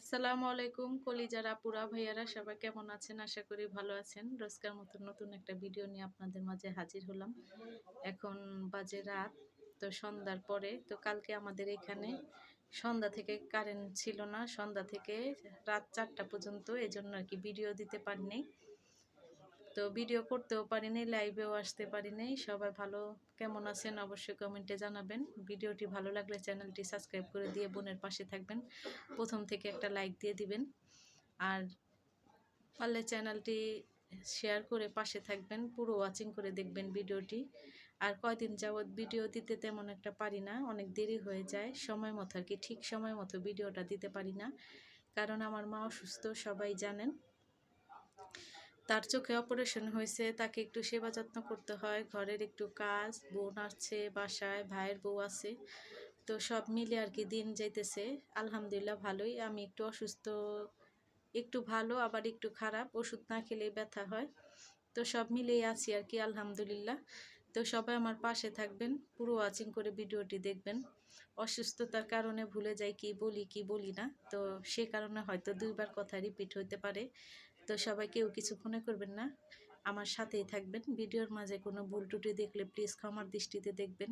আসসালামু আলাইকুম কলিজার আপুরা ভাইয়ারা সবাই কেমন আছেন? আশা করি ভালো আছেন। রোজকার মতো নতুন একটা ভিডিও নিয়ে আপনাদের মাঝে হাজির হলাম। এখন বাজে রাত, তো সন্ধ্যার পরে। তো কালকে আমাদের এখানে সন্ধ্যা থেকে কারেন্ট ছিল না, সন্ধ্যা থেকে রাত 4টা পর্যন্ত, এজন্য আর কি ভিডিও দিতে পারিনি। তো ভিডিও করতেও পারিনি, লাইভেও আসতে পারিনি। সবাই ভালো কেমন আছেন অবশ্যই কমেন্টে জানাবেন। ভিডিওটি ভালো লাগলে চ্যানেলটি সাবস্ক্রাইব করে দিয়ে বোনের পাশে থাকবেন। প্রথম থেকে একটা লাইক দিয়ে দিবেন, আর পারলে চ্যানেলটি শেয়ার করে পাশে থাকবেন। পুরো ওয়াচিং করে দেখবেন ভিডিওটি। আর কয়দিন যাবৎ ভিডিও দিতে তেমন একটা পারি না, অনেক দেরি হয়ে যায়, সময় মতো আর কি ঠিক সময় মতো ভিডিওটা দিতে পারি না, কারণ আমার মা অসুস্থ, সবাই জানেন। তার চোখে অপারেশন হয়েছে, তাকে একটু সেবা যত্ন করতে হয়, ঘরের একটু কাজ, বোন আসছে বাসায়, ভাইয়ের বউ আছে, তো সব মিলে আর কি দিন যাইতেছে। আলহামদুলিল্লাহ ভালোই। আমি একটু অসুস্থ, একটু ভালো আবার একটু খারাপ, ওষুধ না খেলেই ব্যথা হয়, তো সব মিলেই আছি আর কি আলহামদুলিল্লাহ। তো সবাই আমার পাশে থাকবেন, পুরো ওয়াচিং করে ভিডিওটি দেখবেন। অসুস্থতার কারণে ভুলে যাই কি বলি কি বলি না, তো সে কারণে হয়তো দুইবার কথা রিপিট হইতে পারে। তো সবাই কেউ কিছু মনে করবেন না, আমার সাথেই থাকবেন। ভিডিওর মাঝে কোনো ভুল ত্রুটি দেখলে প্লিজ ক্ষমার দৃষ্টিতে দেখবেন।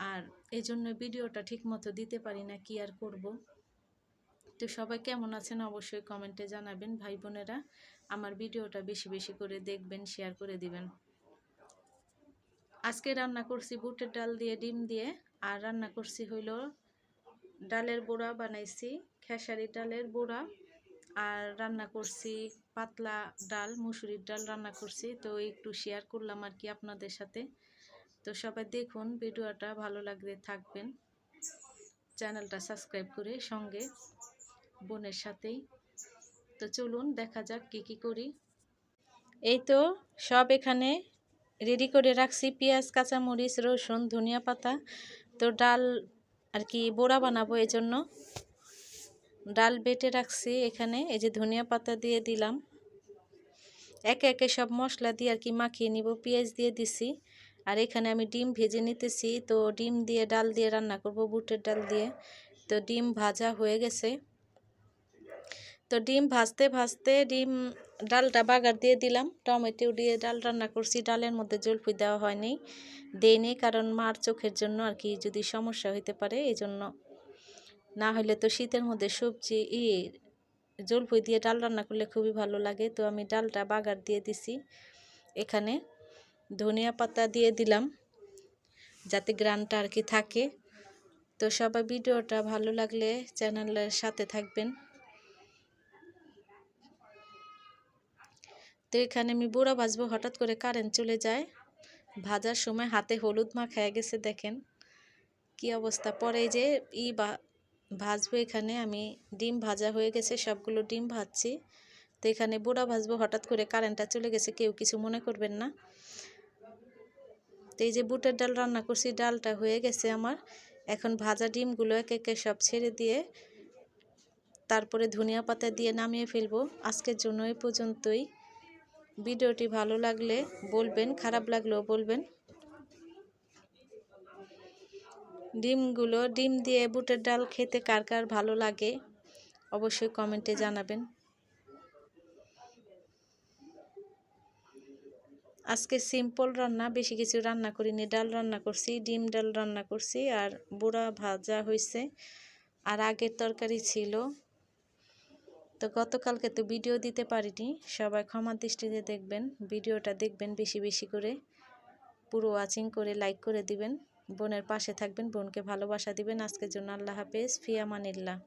আর এই জন্য ভিডিওটা ঠিক মতো দিতে পারি না, কি আর করব। তো সবাই কেমন আছেন অবশ্যই কমেন্টে জানাবেন। ভাই বোনেরা আমার ভিডিওটা বেশি বেশি করে দেখবেন, শেয়ার করে দিবেন। আজকে রান্না করছি বুটের ডাল দিয়ে, ডিম দিয়ে, আর রান্না করছি হইল ডালের বড়া বানাইছি, খেসারি ডালের বড়া, আর রান্না করছি পাতলা ডাল, মুসুরির ডাল রান্না করছি। তো একটু শেয়ার করলাম আর কি আপনাদের সাথে। তো সবাই দেখুন ভিডিওটা, ভালো লাগলে থাকবেন, চ্যানেলটা সাবস্ক্রাইব করে সঙ্গে বোনের সাথেই। তো চলুন দেখা যাক কি কি করি। এই তো সব এখানে রেডি করে রাখছি, পেঁয়াজ, কাঁচামরিচ, রসুন, ধনিয়া পাতা। তো ডাল আর কি বড়া বানাবো, এই জন্য ডাল বেটে রাখছি এখানে। এই যে ধনিয়া পাতা দিয়ে দিলাম, একে একে সব মশলা দিয়ে আর কি মাখিয়ে নিব। পেঁয়াজ দিয়ে দিছি, আর এখানে আমি ডিম ভেজে নিতেছি। তো ডিম দিয়ে ডাল দিয়ে রান্না করব, বুটের ডাল দিয়ে। তো ডিম ভাজা হয়ে গেছে, তো ডিম ভাজতে ভাজতে ডালটা বাগার দিয়ে দিলাম, টমেটো দিয়ে ডাল রান্না করছি। ডালের মধ্যে জলফুই দেওয়া হয়নি, দেয়নি, কারণ মার চোখের জন্য আর কি, যদি সমস্যা হইতে পারে এই জন্য। না হলে তো শীতের মধ্যে সবজি জলফুই দিয়ে ডাল রান্না করলে খুবই ভালো লাগে। তো আমি ডালটা বাগার দিয়ে দিছি, এখানে ধনিয়া পাতা দিয়ে দিলাম যাতে গ্রানটা আর কি থাকে। তো সবাই ভিডিওটা ভালো লাগলে চ্যানেলের সাথে থাকবেন। তো এখানে আমি বড়া ভাজবো, হঠাৎ করে কারেন্ট চলে যায়। ভাজার সময় হাতে হলুদ মাখায় গেছে, দেখেন কি অবস্থা। পরে যে ভাজবো, এখানে আমি ডিম ভাজা হয়ে গেছে, সবগুলো ডিম ভাজছি। তো এখানে বড়া ভাজবো, হঠাৎ করে কারেন্টটা চলে গেছে, কেউ কিছু মনে করবেন না। তো এই যে বুটের ডাল রান্না করছি, ডালটা হয়ে গেছে আমার। এখন ভাজা ডিমগুলো একে একে সব ছেড়ে দিয়ে তারপরে ধনিয়া পাতা দিয়ে নামিয়ে ফেলবো। আজকের জন্য এই পর্যন্তই। ভিডিওটি ভালো লাগলে বলবেন, খারাপ লাগলেও বলবেন। ডিম দিয়ে বুটের ডাল খেতে কার কার ভালো লাগে অবশ্যই কমেন্টে জানাবেন। আজকে সিম্পল রান্না, বেশি কিছু রান্না করিনি। ডাল রান্না করছি, ডিম ডাল রান্না করছি, আর বড়া ভাজা হয়েছে, আর আগের তরকারি ছিল। তো গতকালকে তো ভিডিও দিতে পারিনি, সবাই ক্ষমার দৃষ্টিতে দেখবেন। ভিডিওটা দেখবেন বেশি বেশি করে, পুরো ওয়াচিং করে লাইক করে দিবেন, বোনের পাশে থাকবেন, বোনকে ভালোবাসা দিবেন। আজকের জন্য আল্লাহ হাফেজ, ফি আমানিল্লাহ।